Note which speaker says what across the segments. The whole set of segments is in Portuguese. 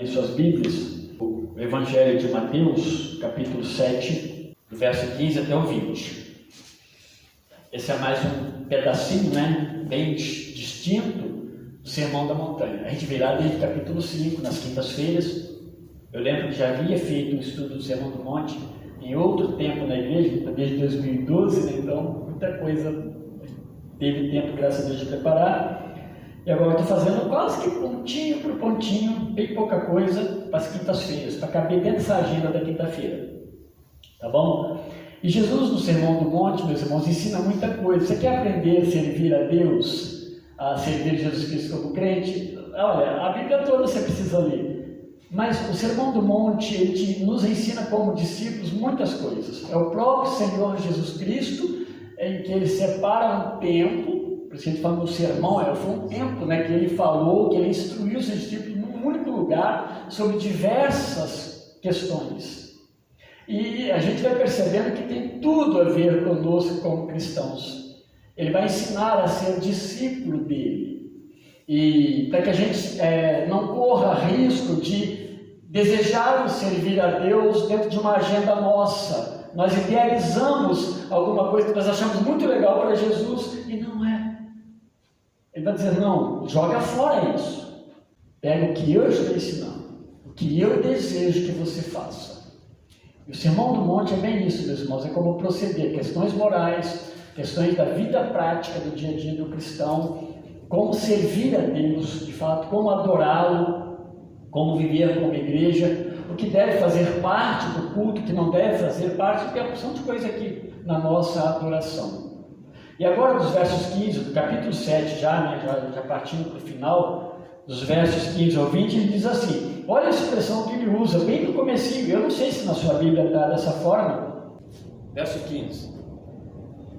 Speaker 1: abrir suas Bíblias, o Evangelho de Mateus, capítulo 7, do verso 15 até o 20. Esse é mais um pedacinho, bem distinto do Sermão da Montanha. A gente vê lá desde o capítulo 5, nas quintas-feiras. Eu lembro que já havia feito um estudo do Sermão do Monte em outro tempo na igreja, desde 2012, então muita coisa teve tempo, graças a Deus, de preparar. E agora eu estou fazendo quase que pontinho por pontinho, bem pouca coisa, para as quintas-feiras, para caber dentro dessa agenda da quinta-feira. Tá bom? E Jesus, no Sermão do Monte, meus irmãos, ensina muita coisa. Você quer aprender a servir a Deus, a servir Jesus Cristo como crente? Olha, a Bíblia toda você precisa ler. Mas o Sermão do Monte, ele nos ensina como discípulos muitas coisas. É o próprio Senhor Jesus Cristo, em que ele separa um tempo. Por isso que a gente fala no sermão, foi um tempo que ele falou, que ele instruiu os discípulos num único lugar sobre diversas questões. E a gente vai percebendo que tem tudo a ver conosco como cristãos. Ele vai ensinar a ser discípulo dele. E para que a gente não corra risco de desejarmos servir a Deus dentro de uma agenda nossa. Nós idealizamos alguma coisa que nós achamos muito legal para Jesus e não é. Ele vai dizer, não, joga fora isso. Pega o que eu estou ensinando, o que eu desejo que você faça. E o Sermão do Monte é bem isso, meus irmãos, é como proceder, questões morais, questões da vida prática do dia a dia do cristão, como servir a Deus, de fato, como adorá-lo, como viver como igreja, o que deve fazer parte do culto, o que não deve fazer parte, tem uma porção de coisa aqui na nossa adoração. E agora dos versos 15, do capítulo 7 já partindo para o final, dos versos 15 ao 20, ele diz assim, olha a expressão que ele usa, bem no comecinho, eu não sei se na sua Bíblia está dessa forma, verso 15,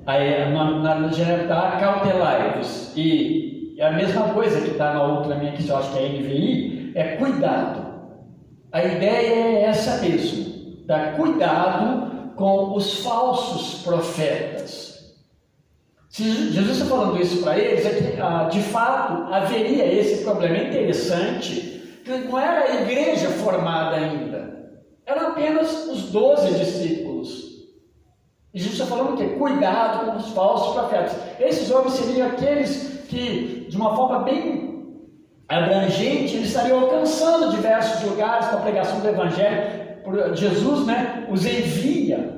Speaker 1: aí na legenda está cautelai-vos, e a mesma coisa que está na outra minha, que eu acho que é NVI, é cuidado. A ideia é essa mesmo, dar cuidado com os falsos profetas. Se Jesus está falando isso para eles, é que de fato haveria esse problema. É interessante que não era a igreja formada ainda, eram apenas os 12 discípulos. E Jesus está falando o quê? Cuidado com os falsos profetas. Esses homens seriam aqueles que, de uma forma bem abrangente, eles estariam alcançando diversos lugares com a pregação do Evangelho. Jesus os envia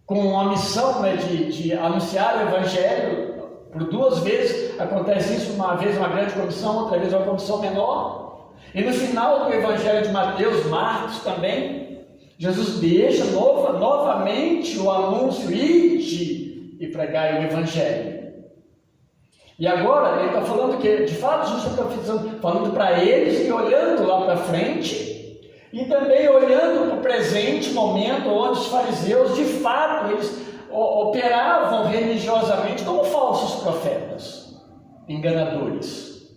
Speaker 1: com a missão de anunciar o Evangelho. Por 2 vezes acontece isso, uma vez uma grande comissão, outra vez uma comissão menor. E no final do Evangelho de Mateus, Marcos também, Jesus deixa novamente o anúncio, ide e pregai o Evangelho. E agora ele está falando que, de fato, Jesus está falando para eles e olhando lá para frente, e também olhando para o presente momento, onde os fariseus, de fato, eles operavam religiosamente como falsos profetas, enganadores.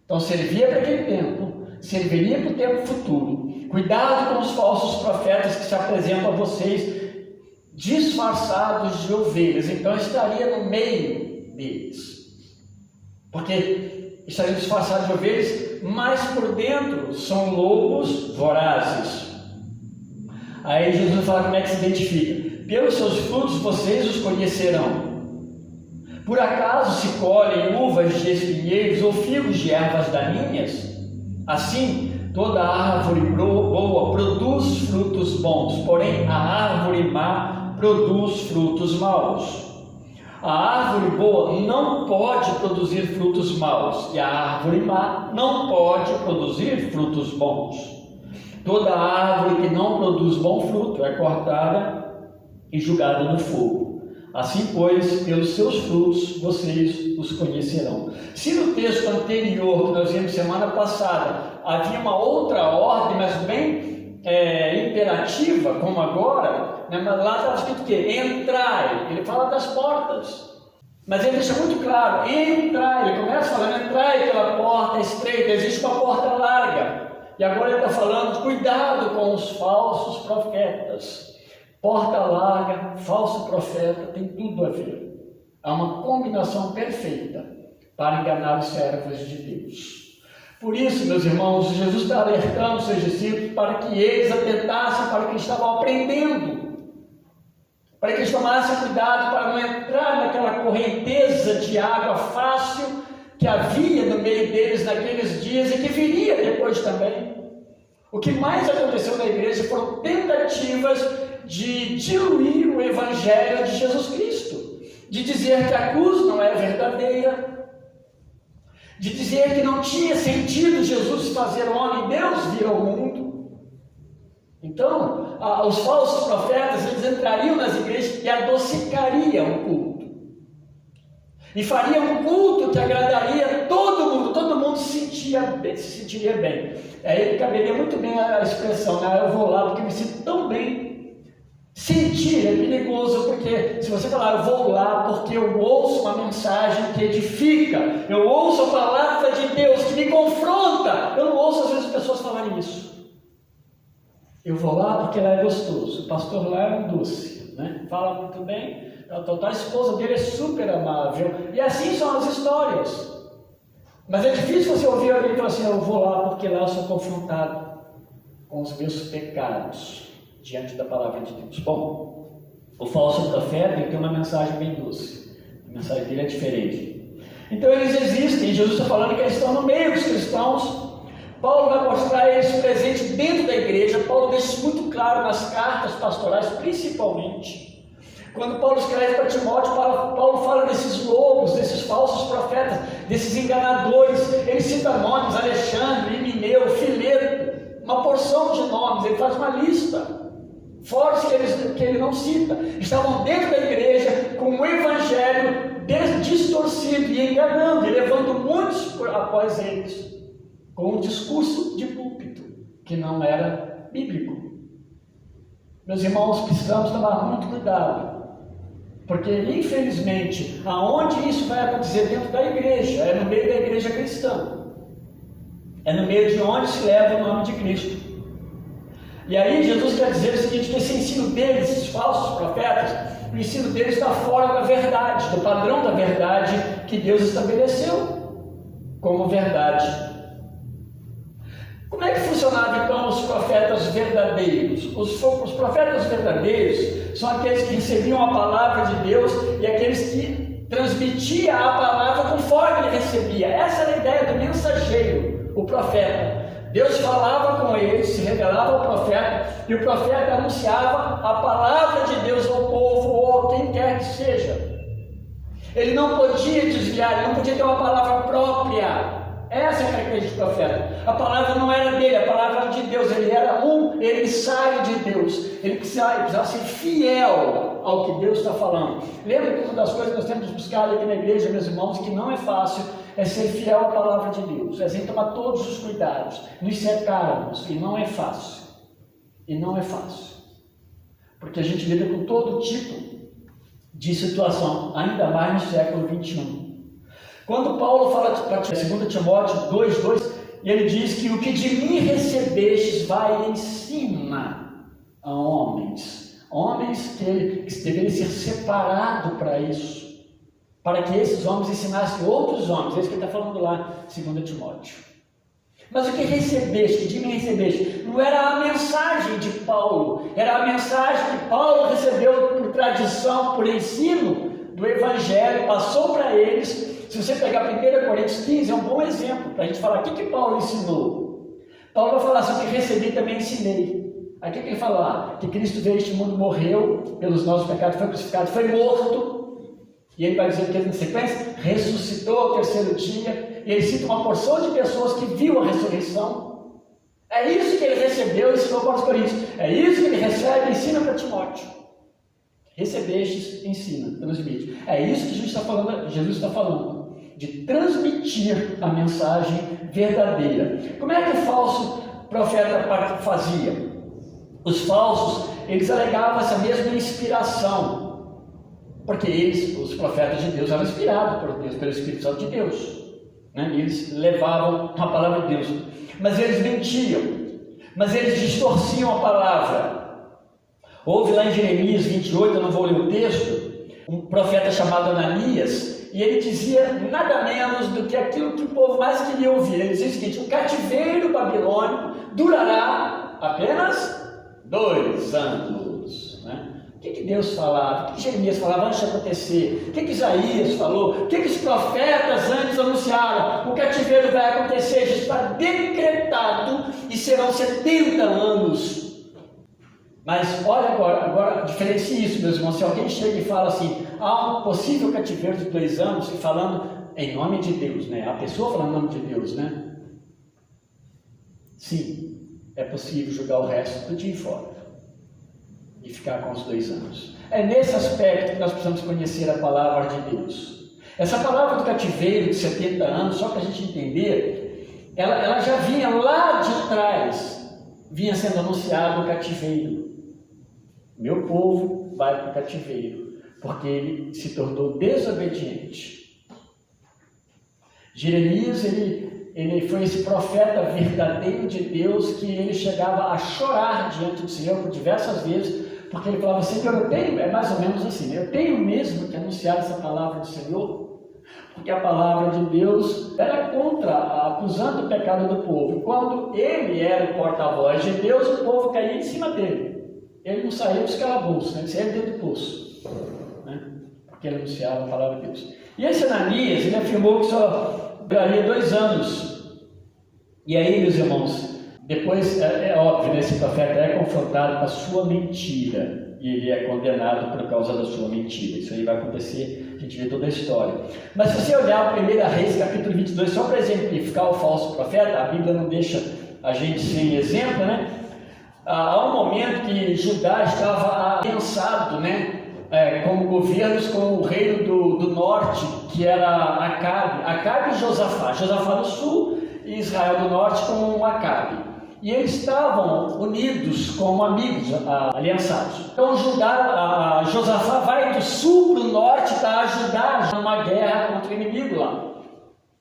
Speaker 1: Então, servia para aquele tempo, serviria para o tempo futuro. Cuidado com os falsos profetas que se apresentam a vocês disfarçados de ovelhas. Então, estaria no meio deles. Porque estariam disfarçados de ovelhas, mas por dentro são lobos vorazes. Aí Jesus fala como é que se identifica. Pelos seus frutos vocês os conhecerão. Por acaso se colhem uvas de espinheiros ou figos de ervas daninhas? Assim, toda árvore boa produz frutos bons, porém a árvore má produz frutos maus. A árvore boa não pode produzir frutos maus, e a árvore má não pode produzir frutos bons. Toda árvore que não produz bom fruto é cortada e jogada no fogo. Assim, pois, pelos seus frutos vocês os conhecerão. Se no texto anterior, que nós vimos semana passada, havia uma outra ordem, mas bem imperativa, como agora, mas lá estava escrito o quê? Entrai. Ele fala das portas. Mas ele deixa muito claro, entrai. Ele começa falando, entrai pela porta estreita, existe uma porta larga. E agora ele está falando, cuidado com os falsos profetas. Porta larga, falso profeta, tem tudo a ver. Há uma combinação perfeita para enganar os servos de Deus. Por isso, meus irmãos, Jesus está alertando os seus discípulos para que eles atentassem para o que estavam aprendendo, para que eles tomassem cuidado para não entrar naquela correnteza de água fácil que havia no meio deles naqueles dias e que viria depois também. O que mais aconteceu na igreja foram tentativas de diluir o Evangelho de Jesus Cristo, de dizer que a cruz não é verdadeira, de dizer que não tinha sentido Jesus fazer homem, Deus vir ao mundo. Então, os falsos profetas, eles entrariam nas igrejas e adocicariam o culto. E fariam um culto que agradaria todo mundo se sentiria bem. Aí caberia muito bem a expressão, né? Eu vou lá porque me sinto tão bem. Sentir é perigoso, porque se você falar, eu vou lá porque eu ouço uma mensagem que edifica, eu ouço a palavra de Deus que me confronta, eu não ouço às vezes as pessoas falarem isso. Eu vou lá porque lá é gostoso, o pastor lá é um doce, né? Fala muito bem, a esposa dele é super amável, e assim são as histórias. Mas é difícil você ouvir alguém falar assim, eu vou lá porque lá eu sou confrontado com os meus pecados diante da palavra de Deus. Bom, o falso profeta tem uma mensagem bem doce, a mensagem dele é diferente. Então eles existem, Jesus está falando que eles estão no meio dos cristãos. Paulo vai mostrar eles presentes dentro da igreja. Paulo deixa isso muito claro nas cartas pastorais, principalmente. Quando Paulo escreve para Timóteo, Paulo fala desses lobos, desses falsos profetas, desses enganadores. Ele cita nomes, Alexandre, Himeneu, Fileto, uma porção de nomes, ele faz uma lista. Fora que ele não cita, estavam dentro da igreja com o evangelho distorcido e enganando, e levando muitos após eles, com um discurso de púlpito, que não era bíblico. Meus irmãos, precisamos tomar muito cuidado, porque infelizmente, aonde isso vai acontecer dentro da igreja, é no meio da igreja cristã, é no meio de onde se leva o nome de Cristo. E aí Jesus quer dizer o seguinte, que esse ensino deles, esses falsos profetas, o ensino deles está fora da verdade, do padrão da verdade que Deus estabeleceu como verdade. Como é que funcionavam então os profetas verdadeiros? Os profetas verdadeiros são aqueles que recebiam a palavra de Deus e aqueles que transmitiam a palavra conforme ele recebia. Essa era a ideia do mensageiro, o profeta. Deus falava com ele, se revelava ao profeta, e o profeta anunciava a palavra de Deus ao povo ou a quem quer que seja. Ele não podia desviar, ele não podia ter uma palavra própria. Essa é a característica do profeta. A palavra não era dele, a palavra era de Deus. Ele era um emissário de Deus. Ele precisava ser fiel ao que Deus está falando. Lembra que uma das coisas que nós temos buscado aqui na igreja, meus irmãos, que não é fácil, é ser fiel à palavra de Deus. É assim, tomar todos os cuidados, nos cercarmos. E não é fácil. E não é fácil. Porque a gente lida com todo tipo de situação, ainda mais no século 21. Quando Paulo fala para 2 Timóteo 2,2, ele diz que o que de mim recebestes vai e ensina a homens que deveriam ser separados para isso, para que esses homens ensinassem outros homens. É isso que ele está falando lá, 2 Timóteo. Mas o que recebeste, que de mim recebeste, não era a mensagem de Paulo, era a mensagem que Paulo recebeu por tradição, por ensino do Evangelho, passou para eles. Se você pegar 1 Coríntios 15, é um bom exemplo para a gente falar o que Paulo ensinou. Paulo vai falar assim, o que recebi também ensinei. Aí o que ele fala lá? Que Cristo veio a este mundo, morreu pelos nossos pecados, foi crucificado, foi morto. E ele vai dizer que ele, na sequência, ressuscitou ao terceiro dia. E ele cita uma porção de pessoas que viu a ressurreição. É isso que ele recebeu e ensinou para os coríntios. É isso que ele recebe e ensina para Timóteo. Recebestes, ensina, transmite. É isso que Jesus está falando, de transmitir a mensagem verdadeira. Como é que o falso profeta fazia? Os falsos, eles alegavam essa mesma inspiração, porque eles, os profetas de Deus, eram inspirados por Deus, pelo Espírito Santo de Deus, né? Eles levavam a palavra de Deus, mas eles mentiam, mas eles distorciam a palavra. Houve lá em Jeremias 28, eu não vou ler o texto, um profeta chamado Ananias, e ele dizia nada menos do que aquilo que o povo mais queria ouvir. Ele dizia o seguinte: o cativeiro babilônico durará apenas 2 anos. Né? O que Deus falava? O que Jeremias falava antes de acontecer? O que Isaías falou? O que os profetas antes anunciaram? O cativeiro vai acontecer, já está decretado, e serão 70 anos. Mas olha agora diferencie isso, meus irmãos. Se alguém chega e fala assim, há um possível cativeiro de 2 anos, e falando em nome de Deus, né? A pessoa falando em nome de Deus, né? Sim, é possível jogar o resto do dia fora e ficar com os 2 anos. É nesse aspecto que nós precisamos conhecer a palavra de Deus. Essa palavra do cativeiro de 70 anos, só para a gente entender, ela já vinha lá de trás, vinha sendo anunciado o cativeiro. Meu povo vai para o cativeiro, porque ele se tornou desobediente. Jeremias, ele foi esse profeta verdadeiro de Deus, que ele chegava a chorar diante do Senhor por diversas vezes, porque ele falava: Senhor, eu tenho, é mais ou menos assim, eu tenho mesmo que anunciar essa palavra do Senhor, porque a palavra de Deus era acusando o pecado do povo. E quando ele era o porta-voz de Deus, o povo caía em cima dele. Ele não saiu dos calabouços, né? Ele saía dentro do poço, né? Porque ele anunciava a palavra de Deus. E esse Ananias, ele afirmou que só duraria 2 anos. E aí, meus irmãos, depois, é óbvio, né? Esse profeta é confrontado com a sua mentira, e ele é condenado por causa da sua mentira. Isso aí vai acontecer, a gente vê toda a história. Mas se você olhar o 1 Reis, capítulo 22, só para exemplificar o falso profeta, a Bíblia não deixa a gente sem exemplo, né? Há um momento que Judá estava aliançado, né? Como governos com o reino do norte, que era Acabe e Josafá. Josafá do sul e Israel do norte com Acabe. E eles estavam unidos como amigos, aliançados. Então Josafá vai do sul para o norte para ajudar numa guerra contra o inimigo lá.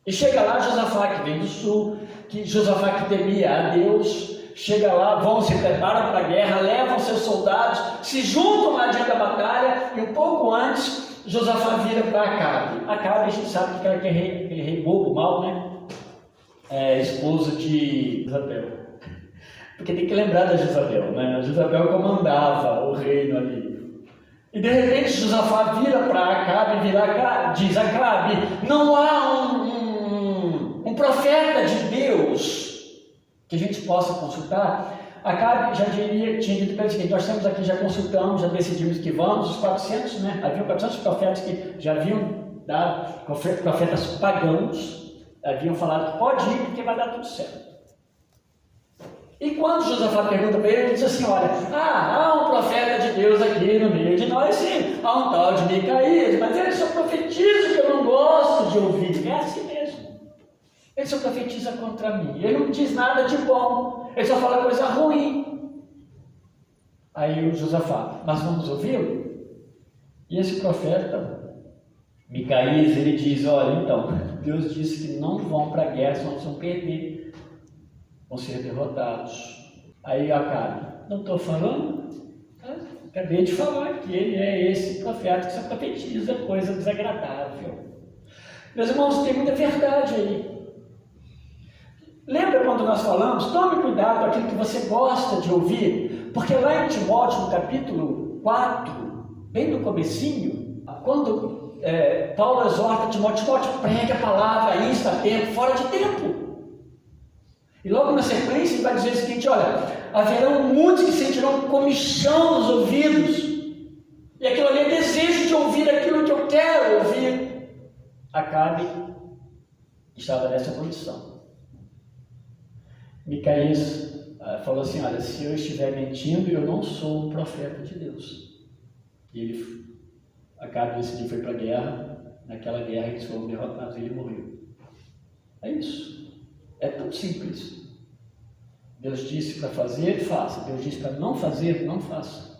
Speaker 1: E chega lá Josafá, que vem do sul, Josafá que temia a Deus. Chega lá, se preparam para a guerra, levam seus soldados, se juntam lá diante da batalha, e um pouco antes, Josafá vira para Acabe. Acabe, a gente sabe que era aquele rei bobo, mau, né? Esposo de Jezabel. Porque tem que lembrar da Jezabel, né? A Jezabel comandava o reino ali. E de repente Josafá vira para Acabe e diz: Acabe, não há um profeta de Deus que a gente possa consultar. Acabe já tinha dito para ele o seguinte: nós temos aqui, já consultamos, já decidimos que vamos, os 400, né? Havia 400 profetas que já haviam dado, profetas pagãos, haviam falado que pode ir porque vai dar tudo certo. E quando Josafá pergunta para ele diz assim: olha, há um profeta de Deus aqui no meio de nós, sim, há um tal de Micaías, mas ele só profetiza que eu não gosto de ouvir. É assim mesmo. Ele só profetiza contra mim. Ele não diz nada de bom. Ele só fala coisa ruim. Aí o Josafá: mas vamos ouvi-lo? E esse profeta, Micaías, ele diz: olha, então, Deus disse que não vão para a guerra, senão vão perder. Vão ser derrotados. Aí Acabe: não estou falando? Acabei de falar que ele é esse profeta que só profetiza coisa desagradável. Meus irmãos, tem muita verdade aí. Lembra quando nós falamos? Tome cuidado com aquilo que você gosta de ouvir, porque lá em Timóteo, no capítulo 4, bem no comecinho, quando Paulo exorta Timóteo: pregue a palavra, aí está tempo, fora de tempo. E logo na sequência ele vai dizer o seguinte: olha, haverão muitos que sentirão comichão nos ouvidos, e aquilo ali é desejo de ouvir aquilo que eu quero ouvir. Acabe estava nessa condição. Micaías falou assim: olha, se eu estiver mentindo, eu não sou um profeta de Deus. E Acabe decidiu, foi para a guerra. Naquela guerra eles foram derrotados e ele morreu. É isso. É tão simples. Deus disse para fazer, faça. Deus disse para não fazer, não faça.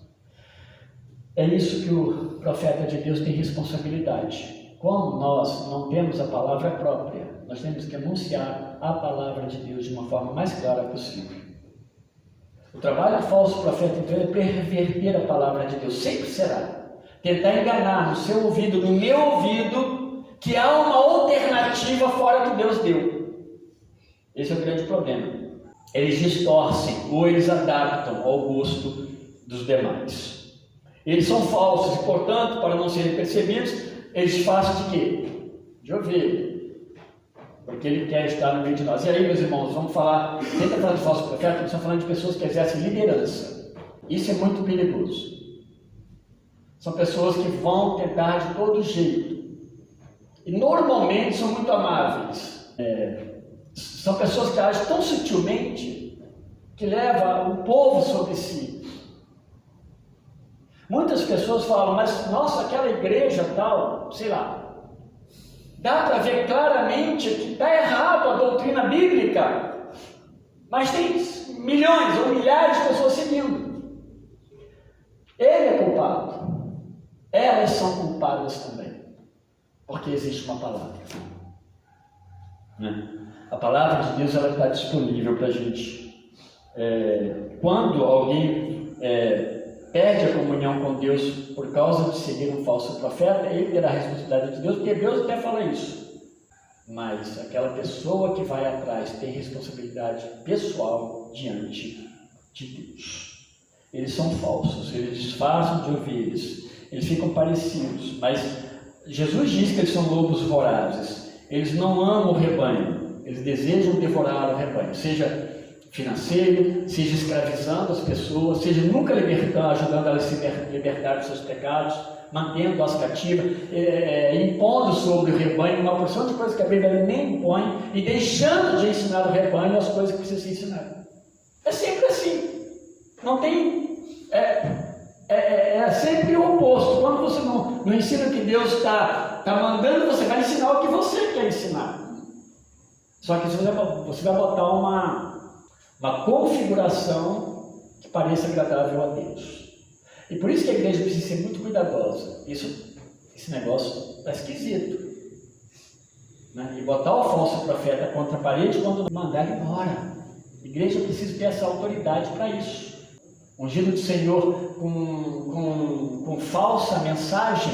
Speaker 1: É isso que o profeta de Deus tem responsabilidade. Como nós não temos a palavra própria, nós temos que anunciar a palavra de Deus de uma forma mais clara possível. O trabalho do falso profeta, então, é perverter a palavra de Deus. Sempre será. Tentar enganar no seu ouvido, no meu ouvido, que há uma alternativa fora que Deus deu. Esse é o grande problema. Eles distorcem ou eles adaptam ao gosto dos demais. Eles são falsos e, portanto, para não serem percebidos, eles fazem de quê? De ovelha. Porque ele quer estar no meio de nós. E aí, meus irmãos, vamos falar, quem está falando de falso profeta, estamos falando de pessoas que exercem liderança. Isso é muito perigoso. São pessoas que vão tentar de todo jeito. E normalmente são muito amáveis. São pessoas que agem tão sutilmente que levam o povo sobre si. Muitas pessoas falam, mas nossa, aquela igreja tal, sei lá, dá para ver claramente que está errado a doutrina bíblica, mas tem milhões ou milhares de pessoas seguindo. Ele é culpado. Elas são culpadas também, porque existe uma palavra. A palavra de Deus ela está disponível para a gente. Quando alguém perde a comunhão com Deus por causa de seguir um falso profeta, ele terá a responsabilidade de Deus, porque Deus até fala isso. Mas aquela pessoa que vai atrás tem responsabilidade pessoal diante de Deus. Eles são falsos, eles disfarçam de ovelhas, eles ficam parecidos, mas Jesus diz que eles são lobos vorazes. Eles não amam o rebanho, eles desejam devorar o rebanho, seja financeiro, seja escravizando as pessoas, seja nunca libertando, ajudando elas a se libertar dos seus pecados, mantendo-as cativas, impondo sobre o rebanho uma porção de coisas que a Bíblia nem impõe e deixando de ensinar o rebanho as coisas que precisam ser ensinadas. É sempre assim. Não tem... É sempre o oposto. Quando você não ensina o que Deus está mandando, você vai ensinar o que você quer ensinar. Só que você vai botar uma configuração que pareça agradável a Deus. E por isso que a igreja precisa ser muito cuidadosa. Esse negócio está esquisito. Né? E botar o falso profeta contra a parede quando mandar ele embora. A igreja precisa ter essa autoridade para isso. Ungido do Senhor com falsa mensagem.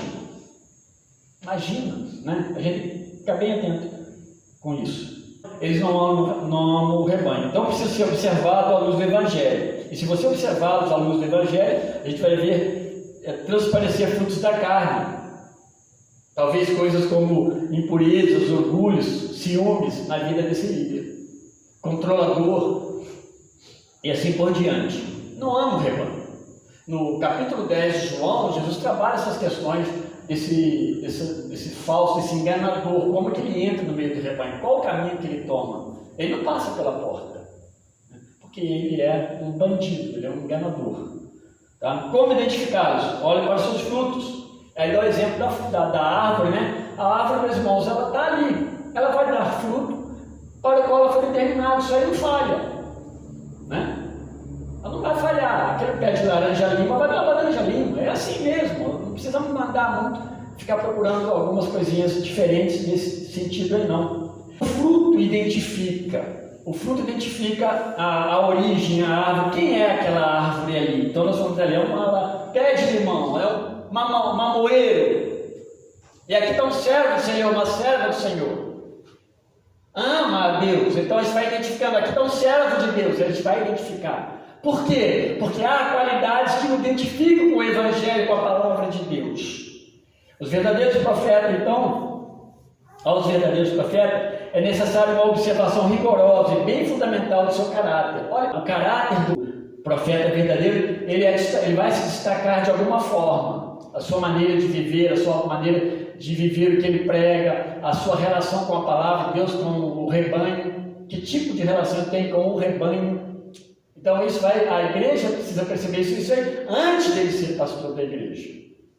Speaker 1: Imagina, né? A gente fica bem atento com isso. Eles não amam o rebanho. Então precisa ser observado à luz do Evangelho. E se você observá-los à luz do Evangelho, a gente vai ver transparecer frutos da carne. Talvez coisas como impurezas, orgulhos, ciúmes na vida desse líder. Controlador. E assim por diante. Não ama o rebanho. No capítulo 10 de João, Jesus trabalha essas questões desse falso, desse enganador. Como que ele entra no meio do rebanho? Qual o caminho que ele toma? Ele não passa pela porta, porque ele é um bandido, ele é um enganador. Tá? Como identificá-los? Olhe para os seus frutos. Aí dá o exemplo da árvore, né? A árvore, meus irmãos, ela está ali. Ela vai dar fruto para o qual ela foi determinada. Isso aí não falha. Né? Ela não vai falhar. Aquele pé de laranja lima vai dar laranja lima. É assim mesmo. Não precisamos mandar muito, ficar procurando algumas coisinhas diferentes nesse sentido aí, não. O fruto identifica. O fruto identifica a origem, a árvore. Quem é aquela árvore ali? Então nós vamos ali, é uma pé de limão, é um mamoeiro. E aqui está um servo do Senhor, uma serva do Senhor. Ama a Deus. Então a gente vai identificando. Aqui está um servo de Deus, a gente vai identificar. Por quê? Porque há qualidades que o identificam com o Evangelho, com a palavra de Deus. Os verdadeiros profetas, então, aos verdadeiros profetas, é necessário uma observação rigorosa e bem fundamental do seu caráter. Olha, o caráter do profeta verdadeiro, ele vai se destacar de alguma forma. A sua maneira de viver, a sua maneira de viver o que ele prega, a sua relação com a palavra de Deus, com o rebanho, que tipo de relação tem com o rebanho. Então a igreja precisa perceber isso aí antes dele ser pastor da igreja,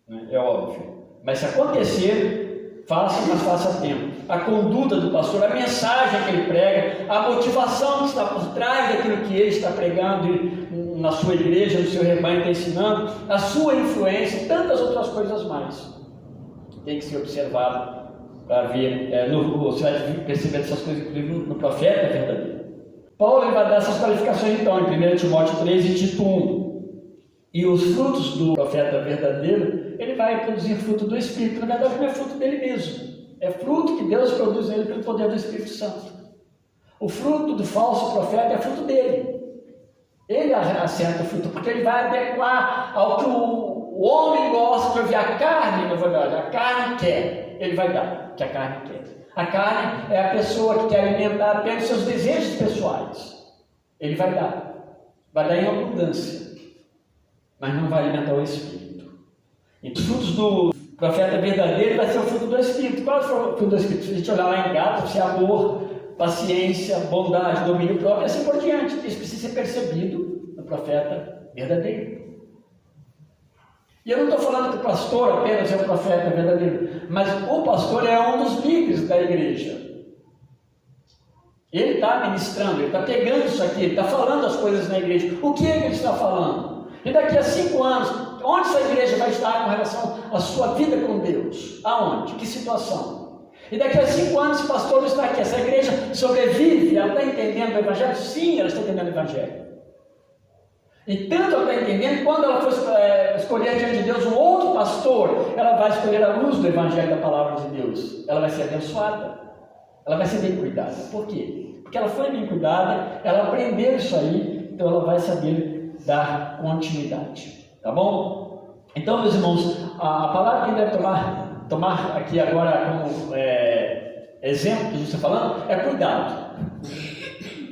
Speaker 1: né? É óbvio. Mas se acontecer, mas faça a tempo. A conduta do pastor, a mensagem que ele prega, a motivação que está por trás daquilo que ele está pregando na sua igreja, no seu rebanho está ensinando, a sua influência e tantas outras coisas mais. Tem que ser observado para ver, você vai perceber essas coisas inclusive no profeta verdadeiro. Paulo vai dar essas qualificações então em 1 Timóteo 3 e Tito 1. E os frutos do profeta verdadeiro, ele vai produzir fruto do Espírito. Na verdade, não é fruto dele mesmo, É fruto que Deus produz nele pelo poder do Espírito Santo. O fruto do falso profeta é fruto dele. Ele acerta o fruto, porque ele vai adequar ao que o homem gosta de ouvir. A carne, na verdade, a carne quer, ele vai dar o que a carne quer. A carne é a pessoa que quer alimentar apenas seus desejos pessoais. Ele vai dar em abundância, mas não vai alimentar o Espírito. E os frutos do profeta verdadeiro vai ser o fruto do Espírito. Qual é o fruto do Espírito? Se a gente olhar lá em Gálatas, se amor, paciência, bondade, domínio próprio, e assim por diante. Isso precisa ser percebido no profeta verdadeiro. E eu não estou falando que o pastor apenas é o profeta verdadeiro, mas o pastor é um dos líderes da igreja. Ele está ministrando, ele está pegando isso aqui, ele está falando as coisas na igreja. O que ele está falando? E daqui a 5 anos, onde essa igreja vai estar com relação à sua vida com Deus? Aonde? Que situação? E daqui a 5 anos, esse pastor não está aqui, essa igreja sobrevive, ela está entendendo o Evangelho? Sim, ela está entendendo o Evangelho. E tanto ela está entendendo, quando ela for escolher diante de Deus um outro pastor, ela vai escolher a luz do Evangelho da Palavra de Deus. Ela vai ser abençoada, ela vai ser bem cuidada. Por quê? Porque ela foi bem cuidada, ela aprendeu isso aí, então ela vai saber dar continuidade. Tá bom? Então, meus irmãos, a palavra que deve tomar aqui agora como exemplo que a gente está falando é cuidado.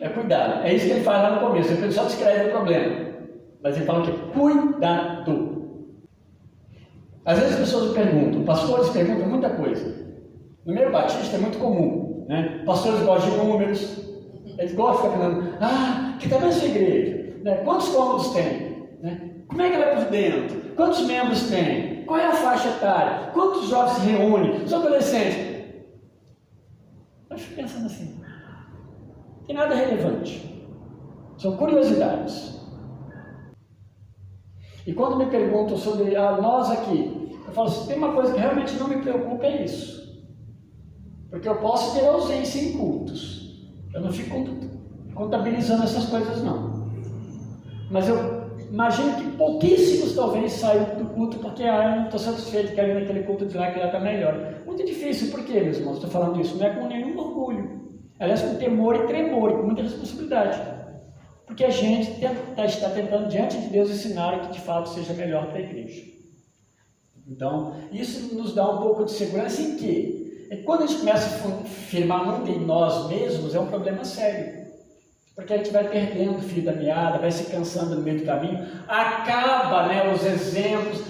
Speaker 1: É cuidado. É isso que ele fala lá no começo. Ele só descreve o problema. Mas ele fala que é cuidado. Às vezes as pessoas perguntam, pastores perguntam muita coisa. No meio batista é muito comum, né? Pastores gostam de números, eles gostam de ficar falando, que tamanho é a sua igreja? Né? Quantos cômodos tem? Né? Como é que ela é por dentro? Quantos membros tem? Qual é a faixa etária? Quantos jovens se reúnem? Os adolescentes? Eu fico pensando assim, não tem nada relevante. São curiosidades. E quando me perguntam sobre nós aqui, eu falo assim, tem uma coisa que realmente não me preocupa, é isso. Porque eu posso ter ausência em cultos. Eu não fico contabilizando essas coisas, não. Mas eu imagino que pouquíssimos talvez saiam do culto porque eu não estou satisfeito, quero ir naquele culto de lá que lá está melhor. Muito difícil, por quê, meus irmãos? Estou falando isso, não é com nenhum orgulho. Aliás, com temor e tremor, com muita responsabilidade. Porque a gente está tentando, diante de Deus, ensinar o que de fato seja melhor para a igreja. Então, isso nos dá um pouco de segurança em quê? Quando a gente começa a firmar muito em nós mesmos, é um problema sério. Porque a gente vai perdendo o fio da meada, vai se cansando no meio do caminho, acaba os exemplos,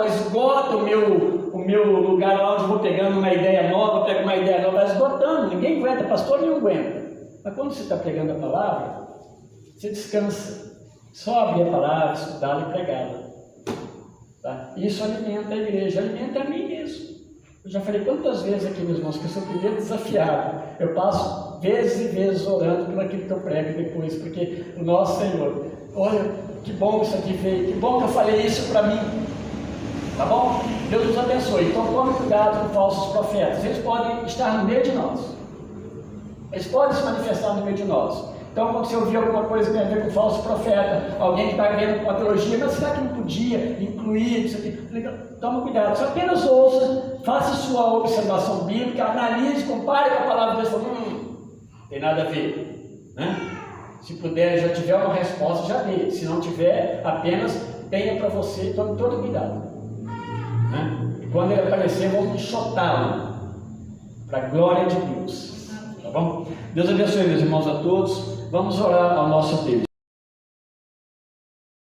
Speaker 1: esgota o meu lugar lá onde eu vou pegando uma ideia nova, pego uma ideia nova, vai esgotando, ninguém aguenta, pastor nenhum aguenta. Mas quando você está pregando a palavra, você descansa, só abrir a palavra, estudá-la e pregá-la. Tá? Isso alimenta a igreja, alimenta a mim mesmo. Eu já falei quantas vezes aqui, meus irmãos, que eu sou o primeiro desafiado. Eu passo vezes e vezes orando por aquilo que eu prego depois, porque o nosso Senhor, olha, que bom que isso aqui veio, que bom que eu falei isso para mim. Tá bom? Deus nos abençoe. Então tome cuidado com falsos profetas. Eles podem estar no meio de nós. Eles podem se manifestar no meio de nós. Então, quando você ouvir alguma coisa que tem a ver com falso profeta, alguém que está vendo uma teologia, mas será que não podia incluir isso aqui? Toma cuidado, só apenas ouça, faça sua observação bíblica, analise, compare com a palavra de Deus, tem nada a ver. Né? Se puder, já tiver uma resposta, já dê. Se não tiver, apenas tenha para você, tome todo cuidado. Né? E quando ele aparecer, vamos enxotá-lo, para a glória de Deus. Tá bom? Deus abençoe, meus irmãos, a todos. Vamos orar ao nosso Deus.